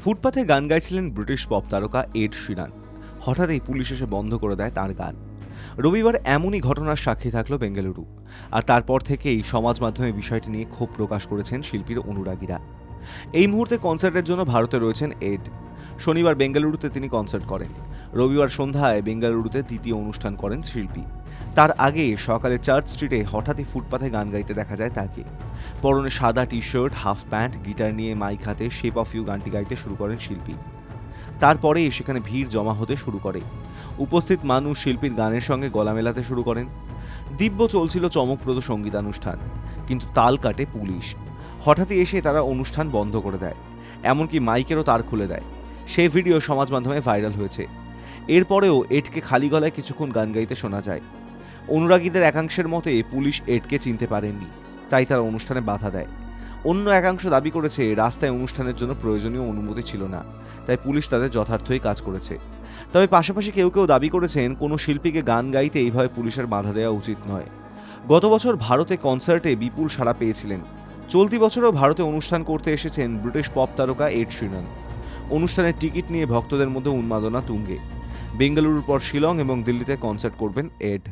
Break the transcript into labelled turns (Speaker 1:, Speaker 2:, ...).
Speaker 1: ফুটপাথে গান গাইছিলেন British pop তারকা Ed Sheeran. হঠাৎই পুলিশ এসে বন্ধ করে দেয় তার গান। রবিবার এমনই ঘটনার সাক্ষী থাকলো বেঙ্গালুরু। আর তারপর থেকেই সমাজ মাধ্যমে বিষয়টি নিয়ে ক্ষোভ প্রকাশ করেছেন শিল্পীর অনুরাগীরা। এই মুহূর্তে কনসার্টের জন্য ভারতে রয়েছেন এড। শনিবার বেঙ্গালুরুতে তিনি কনসার্ট করেন। রবিবার সন্ধ্যায় বেঙ্গালুরুতে দ্বিতীয় অনুষ্ঠান করেন শিল্পী। তার আগে সকালে চার্চ স্ট্রিটে হঠাৎই ফুটপাথে গান গাইতে দেখা যায় তাকে। পরনে সাদা T shirt, half pant, guitar নিয়ে মাইক হাতে শেপ অফ ইউ গানটি গাইতে শুরু করেন শিল্পী। তারপরেই সেখানে ভিড় জমা হতে শুরু করে। উপস্থিত মানুষ শিল্পীর গানের সঙ্গে গলা মেলাতে শুরু করেন। দিব্য চলছিল চমকপ্রদ সঙ্গীতানুষ্ঠান, কিন্তু তাল কাটে পুলিশ। হঠাৎই এসে তারা অনুষ্ঠান বন্ধ করে দেয়, এমনকি মাইকেরও তার খুলে দেয়। সেই ভিডিও সমাজ মাধ্যমে ভাইরাল হয়েছে। এরপরেও এডকে খালি গলায় কিছুক্ষণ গান গাইতে শোনা যায়। অনুরাগীদের একাংশের মতে পুলিশ এডকে চিনতে পারেননি, তাই তারা অনুষ্ঠানে বাধা দেয়। অন্য একাংশ দাবি করেছে রাস্তায় অনুষ্ঠানের জন্য প্রয়োজনীয় অনুমতি ছিল না, তাই পুলিশ তাদের যথার্থই কাজ করেছে। তবে পাশাপাশি কেউ কেউ দাবি করেছেন কোনো শিল্পীকে গান গাইতে এইভাবে পুলিশের বাধা দেওয়া উচিত নয়। গত বছর ভারতে কনসার্টে বিপুল সাড়া পেয়েছিলেন। চলতি বছরও ভারতে অনুষ্ঠান করতে এসেছেন ব্রিটিশ পপ তারকা এড শিরান। অনুষ্ঠানের টিকিট নিয়ে ভক্তদের মধ্যে উন্মাদনা তুঙ্গে। বেঙ্গালুরুর পর শিলং এবং দিল্লিতে কনসার্ট করবেন এড।